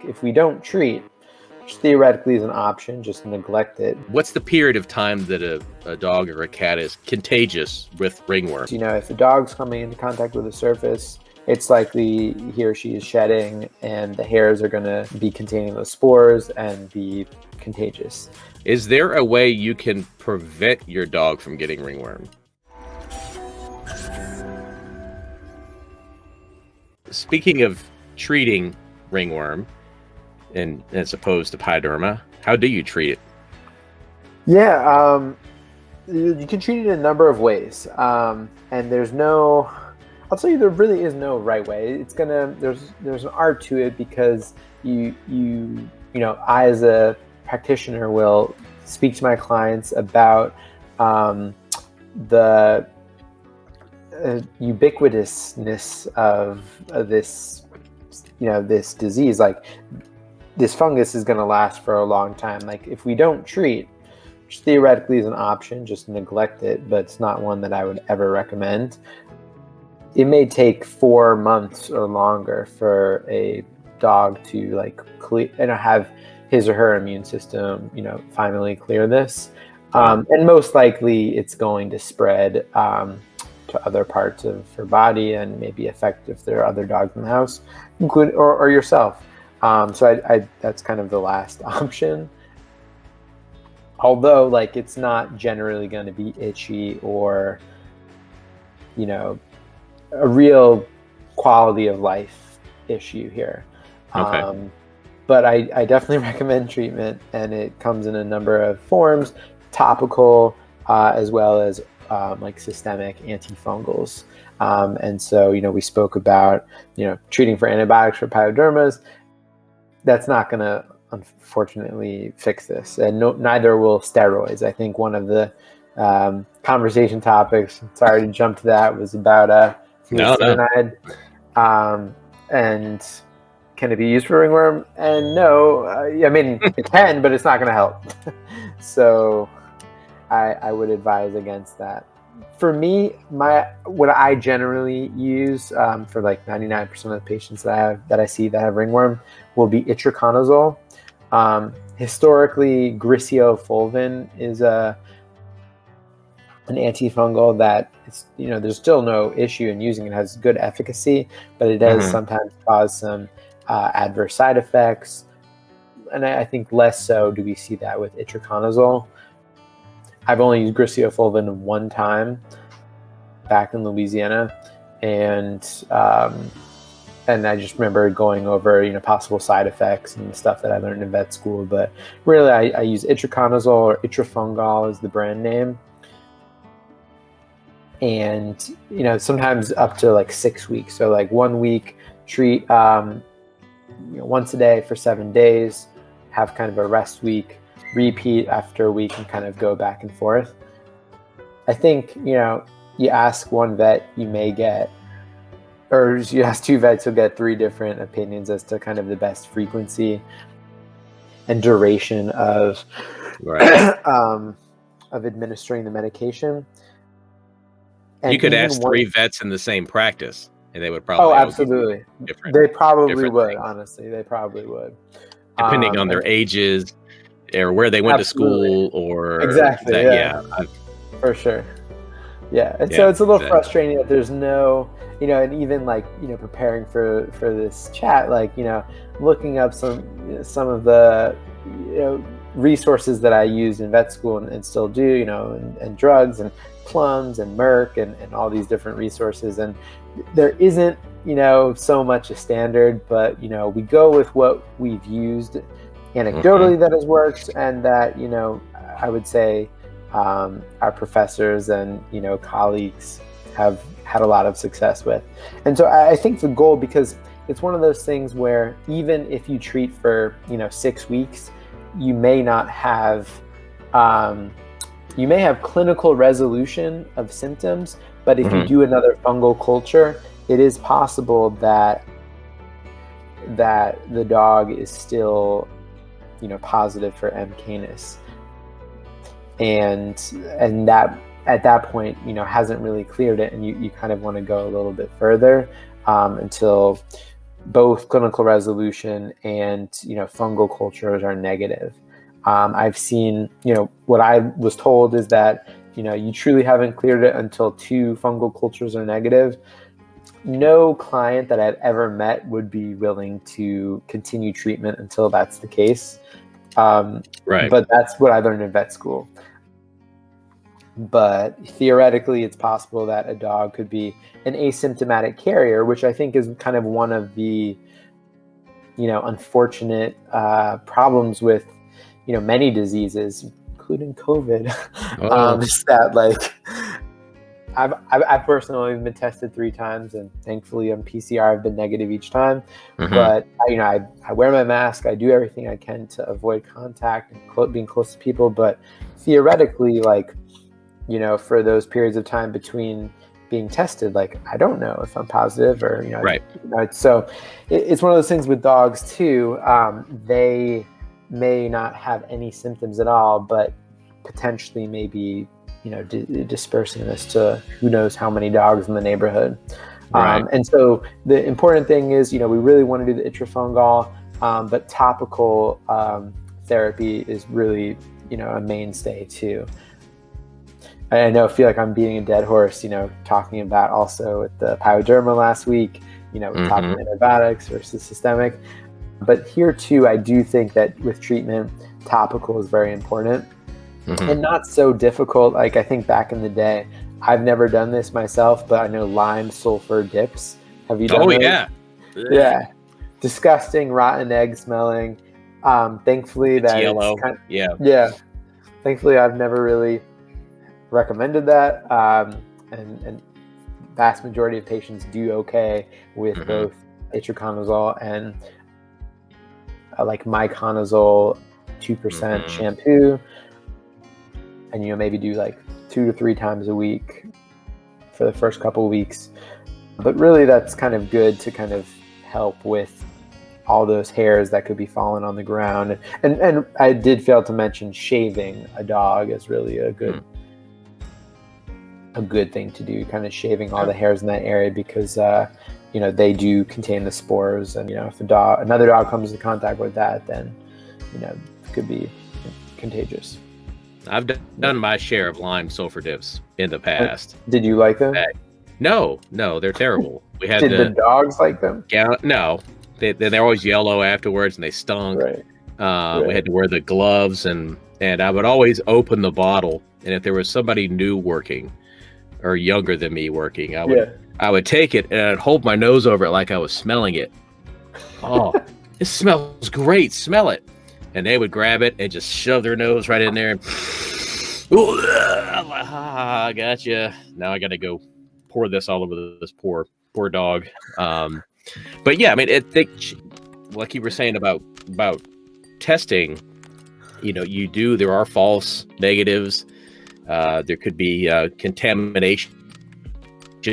If we don't treat, which theoretically is an option, just neglect it. What's the period of time that a dog or a cat is contagious with ringworm? If a dog's coming into contact with a surface, it's likely he or she is shedding, and the hairs are going to be containing those spores and be contagious. Is there a way you can prevent your dog from getting ringworm? Speaking of treating ringworm, and as opposed to pyoderma, how do you treat it? Yeah, you can treat it in a number of ways, and I'll tell you, there really is no right way. There's an art to it, because I as a practitioner will speak to my clients about the ubiquitousness of this this disease. Like, this fungus is going to last for a long time. Like, if we don't treat, which theoretically is an option, just neglect it, but it's not one that I would ever recommend. It may take 4 months or longer for a dog to have his or her immune system, finally clear this. And most likely it's going to spread to other parts of her body, and maybe affect if there are other dogs in the house, including or yourself. So I that's kind of the last option. Although, it's not generally going to be itchy or, a real quality of life issue here. Okay. But I definitely recommend treatment, and it comes in a number of forms: topical, as well as systemic antifungals. And so, we spoke about, treating for antibiotics for pyodermas. That's not going to, unfortunately, fix this, and neither will steroids. I think one of the conversation topics, sorry to jump to that, was about fluocinonide. And can it be used for ringworm? And no, it can, but it's not going to help. So I would advise against that. For me, what I generally use for 99% of the patients that I see that have ringworm will be itraconazole. Historically, griseofulvin is an antifungal that there's still no issue in using it. It has good efficacy, but it does sometimes cause some adverse side effects, and I think less so do we see that with itraconazole. I've only used griseofulvin one time back in Louisiana, and I just remember going over possible side effects and stuff that I learned in vet school. But really, I use itraconazole, or itrafungal is the brand name, and sometimes up to 6 weeks. So 1 week treat once a day for 7 days, have kind of a rest week, repeat after a week, and kind of go back and forth. I think you ask one vet, you may get, or you ask 2 vets, you'll get 3 different opinions as to kind of the best frequency and duration of of administering the medication. And you could ask 3 vets in the same practice, and they would probably absolutely different. They probably would things. Honestly, they probably would, depending on their ages or where they went to school, or exactly. For sure. Yeah, and so it's a little frustrating that there's no, and even preparing for this chat, looking up some of the resources that I used in vet school and still do, and drugs and plums and Merck and all these different resources, and there isn't so much a standard, but we go with what we've used anecdotally that has worked, and that I would say our professors and colleagues have had a lot of success with. And so I think the goal, because it's one of those things where even if you treat for 6 weeks, you may not have you may have clinical resolution of symptoms, but if you do another fungal culture, it is possible that the dog is still positive for M. canis, and that at that point hasn't really cleared it, and you kind of want to go a little bit further until both clinical resolution and, fungal cultures are negative. I've seen, what I was told is that, you truly haven't cleared it until 2 fungal cultures are negative. No client that I've ever met would be willing to continue treatment until that's the case. Right. But that's what I learned in vet school. But theoretically, it's possible that a dog could be an asymptomatic carrier, which I think is kind of one of the, unfortunate problems with, many diseases, including COVID. Is that, like, I've personally been tested 3 times, and thankfully on PCR I've been negative each time. Mm-hmm. But I wear my mask. I do everything I can to avoid contact and being close to people. But theoretically, like, for those periods of time between being tested, like, I don't know if I'm positive or, right. So it's one of those things with dogs too. They may not have any symptoms at all, but potentially maybe, dispersing this to who knows how many dogs in the neighborhood. Right. And so the important thing is, we really want to do the itrafungal, but topical therapy is really, a mainstay too. I feel like I'm beating a dead horse, talking about also with the pyoderma last week, we're talking antibiotics versus systemic. But here too, I do think that with treatment, topical is very important. And not so difficult. Like, I think back in the day, I've never done this myself, but I know lime sulfur dips. Have you done those? Yeah. Yeah. Disgusting, rotten egg smelling. Thankfully, it's yellow. Yeah. Thankfully, I've never really recommended that. And vast majority of patients do okay with both itraconazole and like miconazole 2% shampoo. And maybe do like 2 to 3 times a week for the first couple of weeks. But really, that's kind of good to kind of help with all those hairs that could be falling on the ground. And I did fail to mention shaving a dog is really a good thing to do, kind of shaving all the hairs in that area, because they do contain the spores, and if another dog comes into contact with that, then it could be contagious. I've done my share of lime sulfur dips in the past. Did you like them? No, they're terrible. We had Did the dogs like them? No, they're always yellow afterwards, and they stunk. Right. We had to wear the gloves, and I would always open the bottle, and if there was somebody new working or younger than me working, I would take it and I'd hold my nose over it like I was smelling it. Oh, it smells great. Smell it. And they would grab it and just shove their nose right in there. And I'm like, gotcha. Now I got to go pour this all over this poor dog. But yeah, I mean, like you were saying about testing, there are false negatives. There could be contamination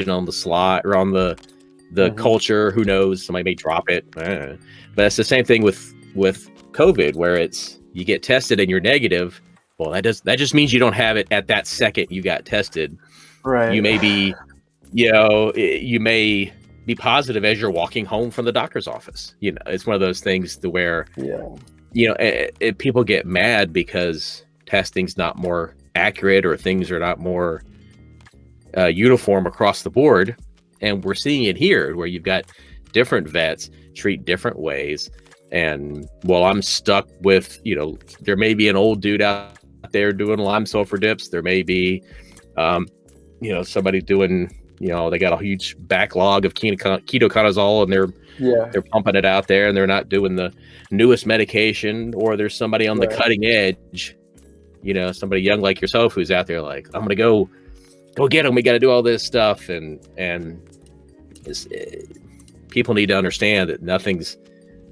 on the slot or on the culture. Who knows? Somebody may drop it. But it's the same thing with COVID, where you get tested and you're negative. Well, that just means you don't have it at that second you got tested. Right. You may be, you may be positive as you're walking home from the doctor's office. It's one of those things to where, people get mad because testing's not more accurate or things are not more uniform across the board. And we're seeing it here where you've got different vets treat different ways. And I'm stuck with, there may be an old dude out there doing lime sulfur dips. There may be, somebody doing, they got a huge backlog of ketoconazole, and they're pumping it out there, and they're not doing the newest medication. Or there's somebody on the cutting edge, somebody young like yourself who's out there like, I'm gonna go get them. We got to do all this stuff, and people need to understand that nothing's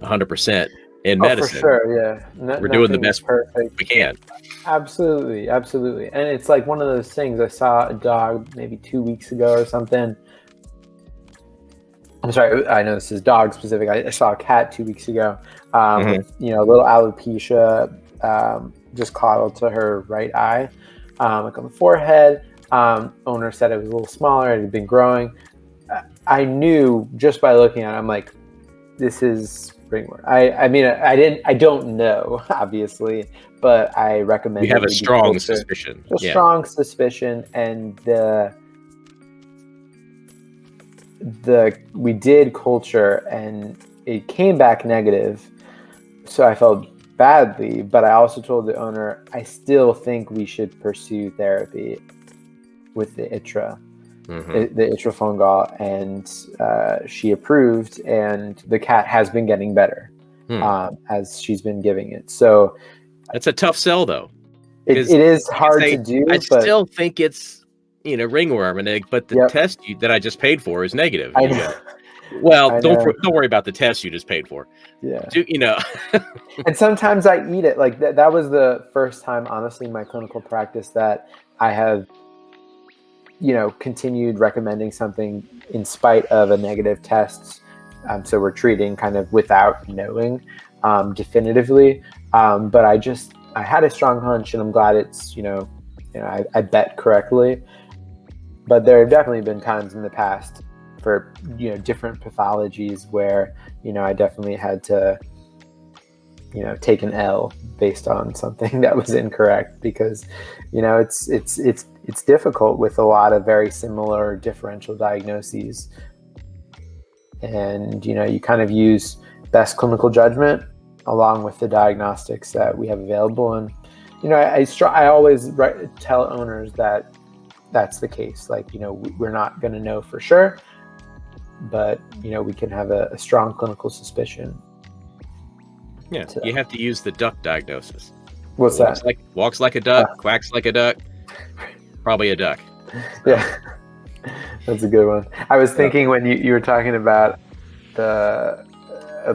100% in medicine. For sure, yeah. We're doing the best we can. Absolutely. And it's like one of those things. I saw a dog maybe 2 weeks ago or something. I'm sorry, I know this is dog specific. I saw a cat 2 weeks ago with, a little alopecia just coddled to her right eye, like on the forehead. Owner said it was a little smaller. It had been growing. I knew just by looking at it, I'm like, this is ringworm. I don't know, obviously, but I recommend. You have a strong suspicion. A strong suspicion, and we did culture, and it came back negative. So I felt badly, but I also told the owner I still think we should pursue therapy with the ITRA. The itrafungal, and she approved, and the cat has been getting better as she's been giving it. So that's a tough sell, though. It is hard to do. I still think it's ringworm, but the test that I just paid for is negative. I know. Well, don't worry about the test you just paid for. Yeah. And sometimes I eat it. Like that was the first time, honestly, in my clinical practice that I have continued recommending something in spite of a negative test. So we're treating kind of without knowing definitively. But I had a strong hunch, and I'm glad it's, I bet correctly. But there have definitely been times in the past for, different pathologies where, I definitely had to, take an L based on something that was incorrect, because, it's difficult with a lot of very similar differential diagnoses. And, you kind of use best clinical judgment along with the diagnostics that we have available. And, I always tell owners that that's the case. Like, we're not going to know for sure, but, we can have a strong clinical suspicion. Yeah, you have to use the duck diagnosis. What's that? Walks like a duck, quacks like a duck. Probably a duck. Yeah, that's a good one. I was thinking when you were talking about the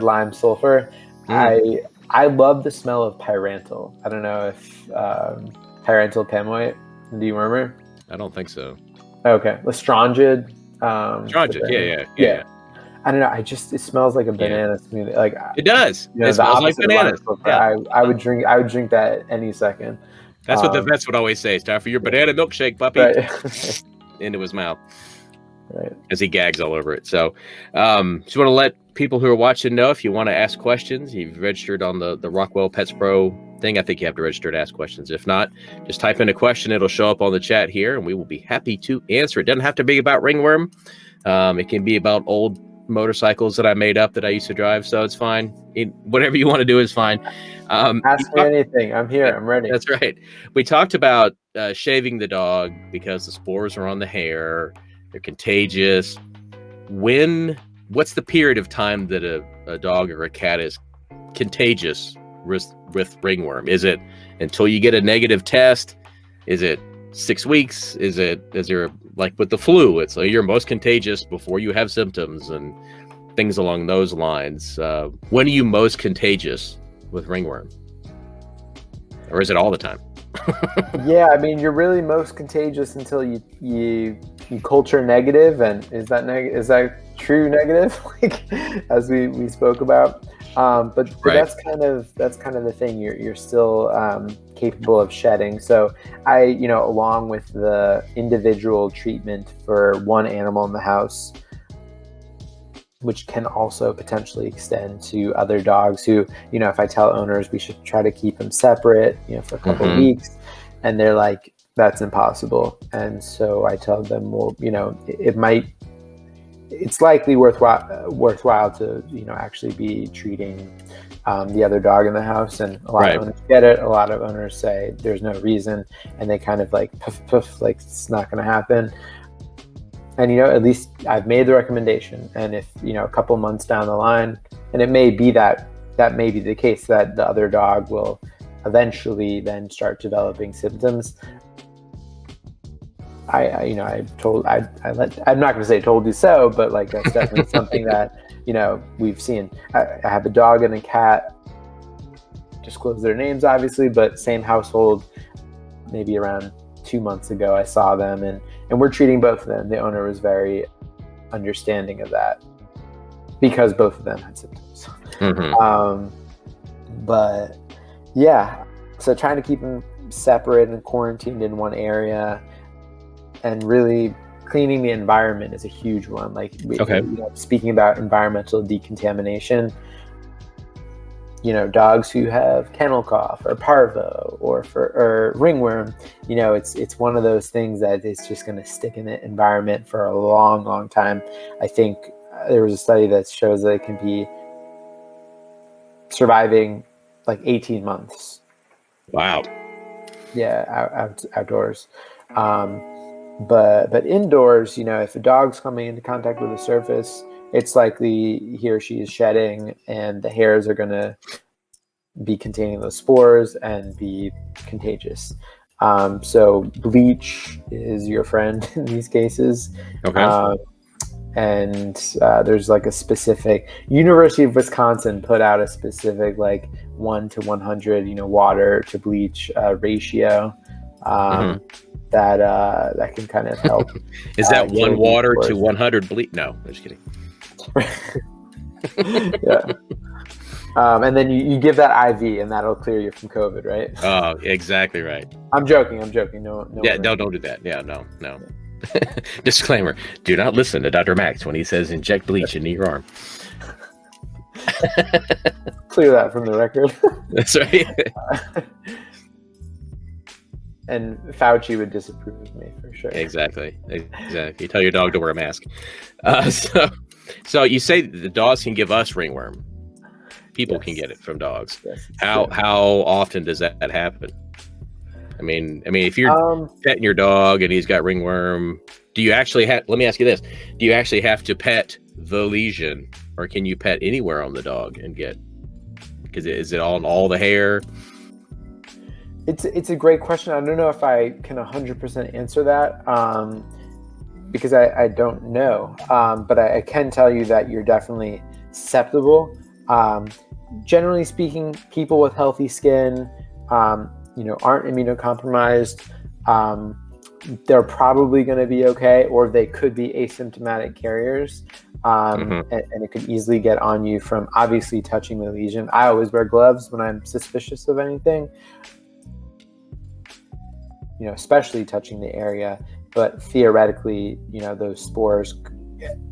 lime sulfur, I love the smell of pyrantel. I don't know if pyrantel pamoite, dewurmer. I don't think so. Okay, Lestrangid. Yeah. I don't know. It smells like a banana smoothie. Like it does. It smells like bananas. I would drink that any second. That's what the vets would always say. It's time for your banana milkshake, puppy. Right. Into his mouth. Right. As he gags all over it. So, just want to let people who are watching know, if you want to ask questions, you've registered on the Rockwell Pets Pro thing. I think you have to register to ask questions. If not, just type in a question. It'll show up on the chat here, and we will be happy to answer. It doesn't have to be about ringworm. It can be about old motorcycles that I made up that I used to drive, so it's fine. Whatever you want to do is fine. Ask me anything. I'm here. I'm ready. That's right. We talked about shaving the dog because the spores are on the hair. They're contagious. What's the period of time that a dog or a cat is contagious with ringworm? Is it until you get a negative test? Is it 6 weeks? Is there, like with the flu, it's like you're most contagious before you have symptoms and things along those lines? When are you most contagious with ringworm? Or is it all the time? Yeah, you're really most contagious until you culture negative. And is that true negative? Like, as we spoke about. But right. that's kind of the thing. You're still capable of shedding. So along with the individual treatment for one animal in the house, which can also potentially extend to other dogs who, if I tell owners we should try to keep them separate, for a couple of weeks, and they're like, that's impossible. And so I tell them, well, it's likely worthwhile to, actually be treating the other dog in the house. And a lot of owners get it. A lot of owners say there's no reason, and they kind of like poof, like it's not going to happen. And, at least I've made the recommendation. And if, a couple months down the line, and it may be that may be the case, that the other dog will eventually then start developing symptoms. I'm not going to say told you so, but like that's definitely something that, we've seen. I have a dog and a cat, disclose their names obviously, but same household. Maybe around 2 months ago, I saw them, and we're treating both of them. The owner was very understanding of that because both of them had symptoms. But yeah, so trying to keep them separate and quarantined in one area, and really, cleaning the environment is a huge one. Like, Okay. Speaking about environmental decontamination, dogs who have kennel cough or parvo or ringworm, it's one of those things that is just going to stick in the environment for a long, long time. I think there was a study that shows that it can be surviving like 18 months. Wow. Yeah, outdoors. But indoors, if a dog's coming into contact with a surface, it's likely he or she is shedding, and the hairs are going to be containing those spores and be contagious. So bleach is your friend in these cases. Okay. And there's like a specific, University of Wisconsin put out a specific like 1 to 100, water to bleach ratio. That can kind of help. Is that 1 water to 100 bleach? No, I'm just kidding. Yeah. And then you give that IV, and that'll clear you from COVID, right? Oh, exactly right. I'm joking. No. Yeah, don't do that. Yeah, no. Disclaimer: do not listen to Dr. Max when he says inject bleach into your arm. Clear that from the record. That's right. And Fauci would disapprove of me for sure. Exactly. Tell your dog to wear a mask. So you say the dogs can give us ringworm. People can get it from dogs. Yes, how often does that happen? I mean, if you're petting your dog and he's got ringworm, do you actually have? Let me ask you this: do you actually have to pet the lesion, or can you pet anywhere on the dog and get? Because is it on all the hair? It's a great question. I don't know if I can 100% answer that because I don't know. But I can tell you that you're definitely susceptible. Generally speaking, people with healthy skin, aren't immunocompromised. They're probably going to be okay, or they could be asymptomatic carriers. And it could easily get on you from obviously touching the lesion. I always wear gloves when I'm suspicious of anything. Especially touching the area, but theoretically, those spores,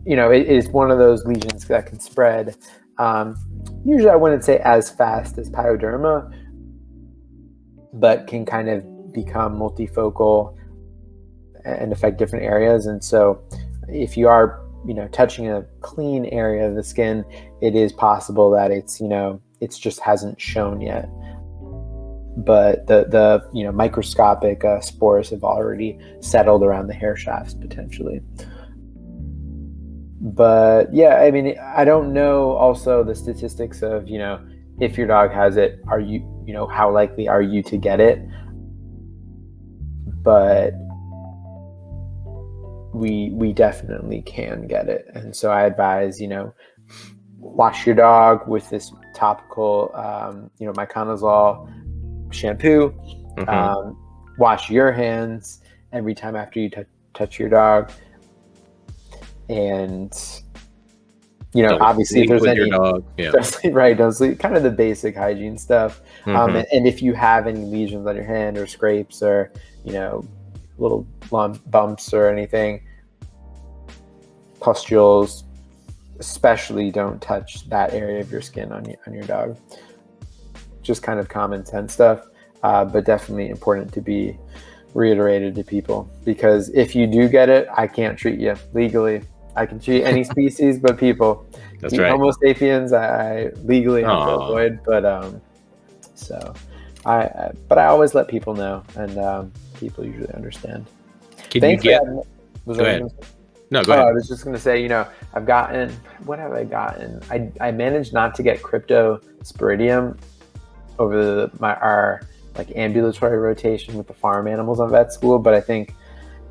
it is one of those lesions that can spread. Usually I wouldn't say as fast as pyoderma, but can kind of become multifocal and affect different areas. And so if you are, touching a clean area of the skin, it is possible that it's just hasn't shown yet. But the microscopic spores have already settled around the hair shafts potentially. But yeah, I mean, I don't know also the statistics of, if your dog has it, are you, how likely are you to get it? But we definitely can get it. And so I advise, wash your dog with this topical, Myconazole shampoo. Wash your hands every time after you touch your dog, and don't obviously if there's any dog. Yeah. don't sleep, kind of the basic hygiene stuff. And if you have any lesions on your hand or scrapes or little bumps or anything, pustules, especially don't touch that area of your skin on your dog. Just kind of common sense stuff, but definitely important to be reiterated to people, because if you do get it, I can't treat you legally. I can treat any species, but people. That's right. Homo sapiens, I legally have to avoid. But I always let people know, and people usually understand. Go ahead. No, go ahead. I was just going to say, I've gotten, what have I gotten? I managed not to get Cryptosporidium over our ambulatory rotation with the farm animals on vet school, but I think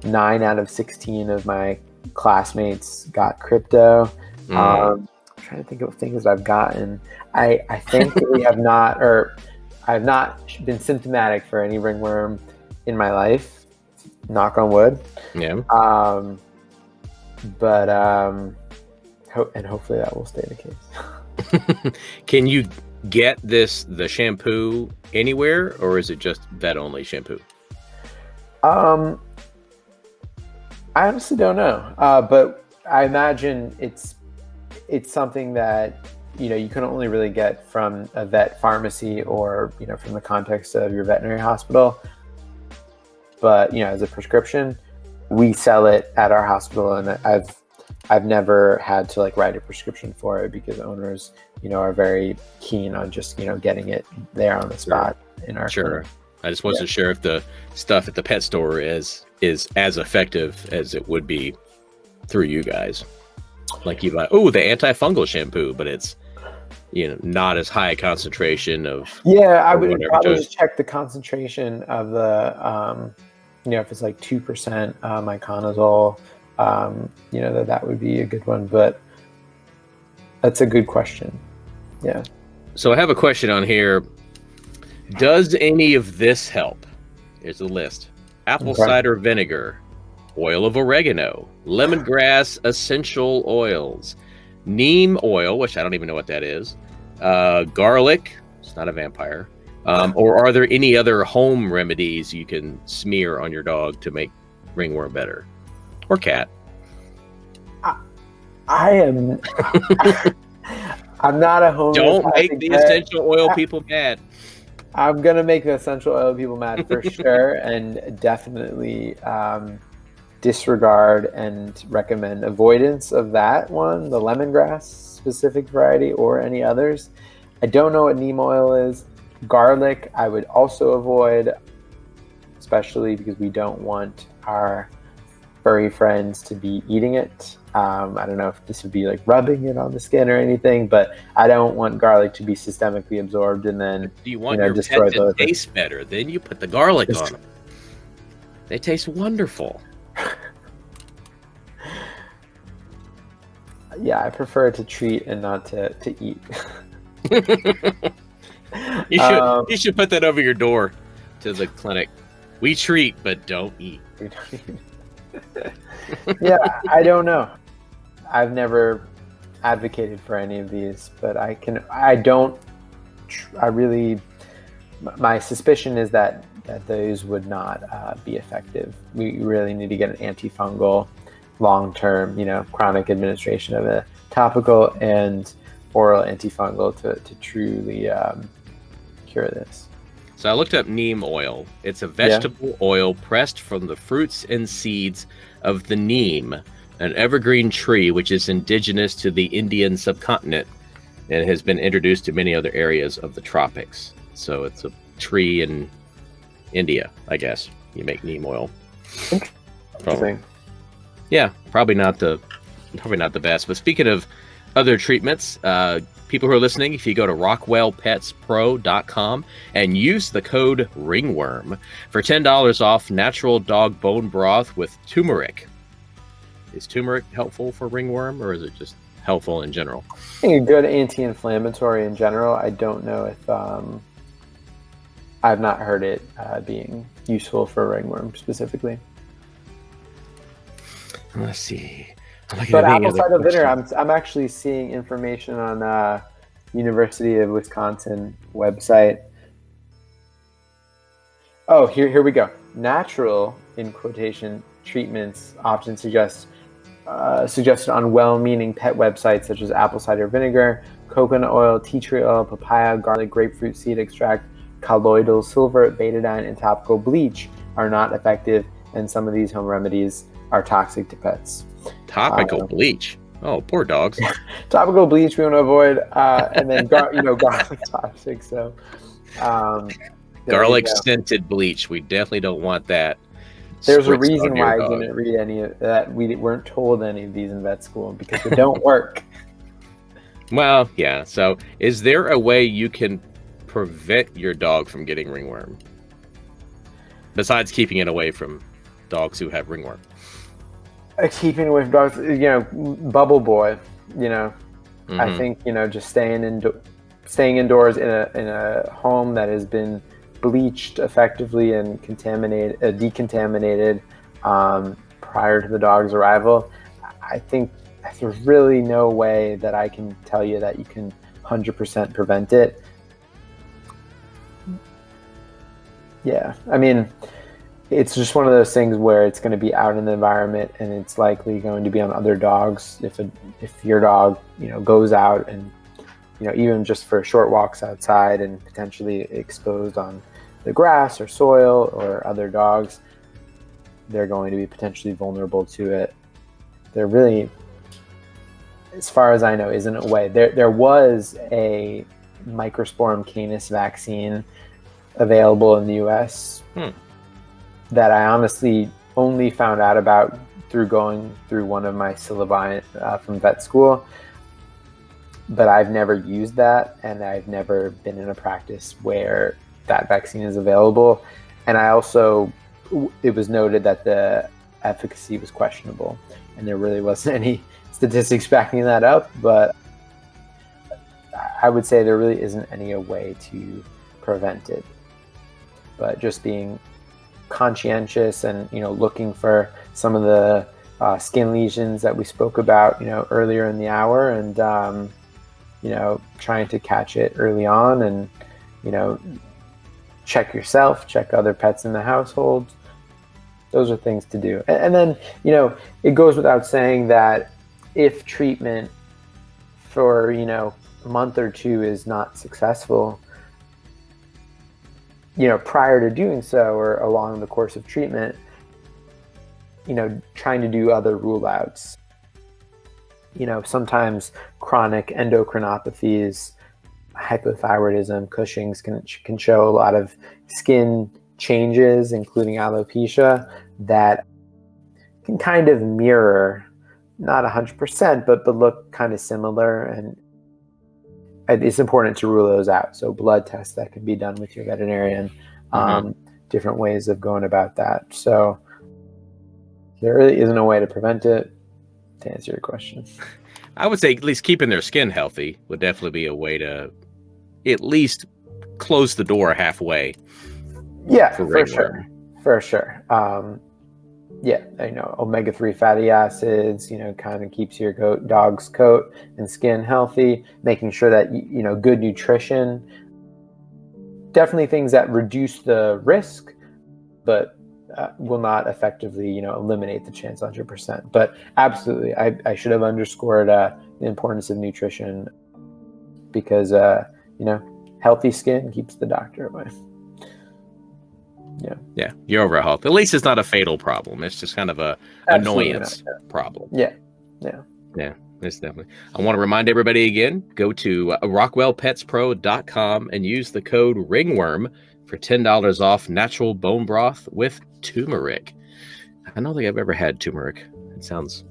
9 out of 16 of my classmates got crypto. I'm trying to think of things that I've gotten. I think that we have not, or I've not been symptomatic for any ringworm in my life, knock on wood. Yeah. But and hopefully that will stay the case. Can you get the shampoo anywhere, or is it just vet only shampoo? I honestly don't know, but I imagine it's something that you can only really get from a vet pharmacy or from the context of your veterinary hospital. But as a prescription, we sell it at our hospital, and I've never had to write a prescription for it because owners are very keen on just getting it there on the spot in our clinic. I just wasn't sure if the stuff at the pet store is as effective as it would be through you guys. Like you buy, the antifungal shampoo, but it's not as high a concentration of. Yeah, I would probably just check the concentration of the if it's 2% myconazole, that would be a good one. But that's a good question. Yeah. So I have a question on here. Does any of this help? Here's a list: apple cider vinegar, oil of oregano, lemongrass essential oils, neem oil, which I don't even know what that is, garlic. It's not a vampire. Or are there any other home remedies you can smear on your dog to make ringworm better, or cat? I am. I'm not a home. Don't make the essential oil people mad. I'm gonna make the essential oil people mad for sure, and definitely disregard and recommend avoidance of that one, the lemongrass specific variety, or any others. I don't know what neem oil is. Garlic, I would also avoid, especially because we don't want our furry friends to be eating it. I don't know if this would be rubbing it on the skin or anything, but I don't want garlic to be systemically absorbed and then do you want your pet to taste better? Then you put the garlic on them. They taste wonderful. Yeah, I prefer to treat and not to eat. You should put that over your door to the clinic. We treat, but don't eat. Yeah, I don't know. I've never advocated for any of these, but my suspicion is that those would not be effective. We really need to get an antifungal long-term, chronic administration of a topical and oral antifungal to truly cure this. So I looked up neem oil. It's a vegetable oil pressed from the fruits and seeds of the neem, an evergreen tree which is indigenous to the Indian subcontinent and has been introduced to many other areas of the tropics. So it's a tree in India, I guess. You make neem oil. Interesting. Yeah, probably not the best. But speaking of other treatments, people who are listening, if you go to rockwellpetspro.com and use the code ringworm for $10 off natural dog bone broth with turmeric. Is turmeric helpful for ringworm, or is it just helpful in general? I think a good anti-inflammatory in general. I don't know if I've not heard it being useful for ringworm specifically. Let's see. But apple cider vinegar, I'm actually seeing information on University of Wisconsin website. Oh, here we go. Natural, in quotation, treatments often suggested on well-meaning pet websites such as apple cider vinegar, coconut oil, tea tree oil, papaya, garlic, grapefruit seed extract, colloidal silver, betadine, and topical bleach are not effective, and some of these home remedies are toxic to pets. Topical bleach. Oh, poor dogs. Topical bleach we want to avoid, and then garlic toxic. So, garlic scented bleach. We definitely don't want that. There's a reason why I didn't read any of that. We weren't told any of these in vet school because they don't work. Well, yeah. So, is there a way you can prevent your dog from getting ringworm besides keeping it away from dogs who have ringworm? Keeping away from dogs, bubble boy. I think just staying indoors in a home that has been bleached effectively and decontaminated prior to the dog's arrival. I think there's really no way that I can tell you that you can 100% prevent it. Yeah, I mean, it's just one of those things where it's going to be out in the environment, and it's likely going to be on other dogs. If your dog, goes out and, even just for short walks outside and potentially exposed on the grass or soil or other dogs, they're going to be potentially vulnerable to it. There really, as far as I know, isn't a way. There was a Microsporum canis vaccine available in the U.S. That I honestly only found out about through going through one of my syllabi from vet school. But I've never used that, and I've never been in a practice where that vaccine is available. And it was noted that the efficacy was questionable, and there really wasn't any statistics backing that up. But I would say there really isn't any way to prevent it. But just being conscientious and looking for some of the skin lesions that we spoke about earlier in the hour, and trying to catch it early on, and check yourself, check other pets in the household. Those are things to do. And then it goes without saying that if treatment for a month or two is not successful, prior to doing so or along the course of treatment, trying to do other rule outs. Sometimes chronic endocrinopathies, hypothyroidism, Cushing's can show a lot of skin changes, including alopecia, that can kind of mirror, not 100%, but look kind of similar. And it's important to rule those out. So blood tests that can be done with your veterinarian, different ways of going about that. So there really isn't a way to prevent it, to answer your question. I would say at least keeping their skin healthy would definitely be a way to at least close the door halfway. Yeah, for sure. Omega-3 fatty acids, kind of keeps your dog's coat and skin healthy, making sure that, good nutrition, definitely things that reduce the risk, but will not effectively, eliminate the chance 100%. But absolutely, I should have underscored the importance of nutrition, because, healthy skin keeps the doctor away. Yeah, your overall health. At least it's not a fatal problem. It's just kind of a annoyance problem. Yeah. It's definitely. I want to remind everybody again, go to rockwellpetspro.com and use the code Ringworm for $10 off natural bone broth with turmeric. I don't think I've ever had turmeric. It sounds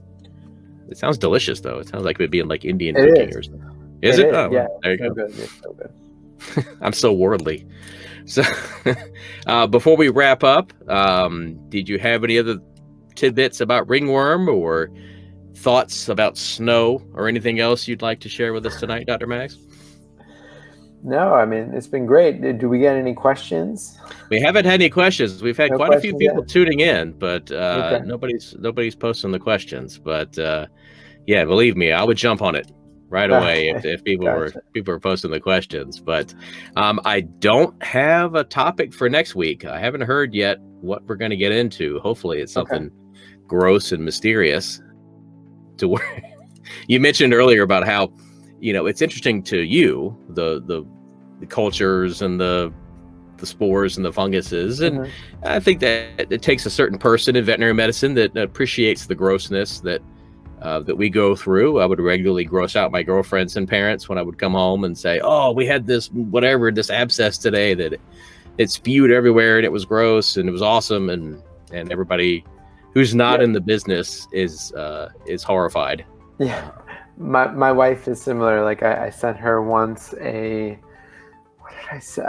delicious, though. It sounds like it would be in like Indian cooking or something. Is it? Oh, yeah. There you go. Good. It's so good. I'm so worldly. So before we wrap up, did you have any other tidbits about ringworm or thoughts about snow or anything else you'd like to share with us tonight, Dr. Max? No, I mean, it's been great. Do we get any questions? We haven't had any questions. We've had quite a few people tuning in, but okay. nobody's posting the questions. But yeah, believe me, I would jump on it right away if people were posting the questions. But I don't have a topic for next week. I haven't heard yet what we're going to get into. Hopefully it's something gross and mysterious. To where you mentioned earlier about how, it's interesting to you, the cultures and the spores and the funguses. And I think that it takes a certain person in veterinary medicine that appreciates the grossness that we go through. I would regularly gross out my girlfriends and parents when I would come home and say, oh, we had this abscess today that it spewed everywhere and it was gross and it was awesome. And everybody who's not in the business is horrified. Yeah. My wife is similar. Like I sent her once what did I say?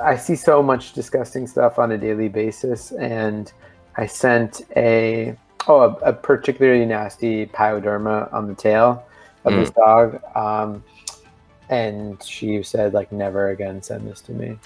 I see so much disgusting stuff on a daily basis. And I sent a particularly nasty pyoderma on the tail of this dog. And she said, like, never again send this to me.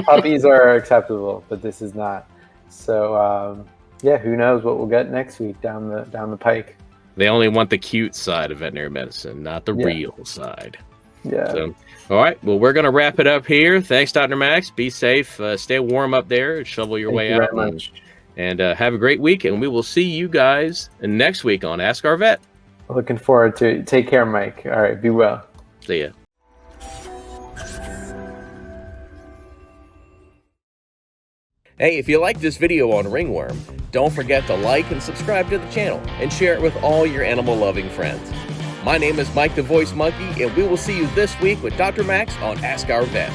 Puppies are acceptable, but this is not. So, who knows what we'll get next week down the pike. They only want the cute side of veterinary medicine, not the real side. Yeah. So, all right. Well, we're going to wrap it up here. Thanks, Dr. Max. Be safe. Stay warm up there. Shovel your way out. Very much. And have a great week. And we will see you guys next week on Ask Our Vet. Looking forward to it. Take care, Mike. All right. Be well. See ya. Hey, if you like this video on ringworm, don't forget to like and subscribe to the channel and share it with all your animal-loving friends. My name is Mike the Voice Monkey, and we will see you this week with Dr. Max on Ask Our Vet.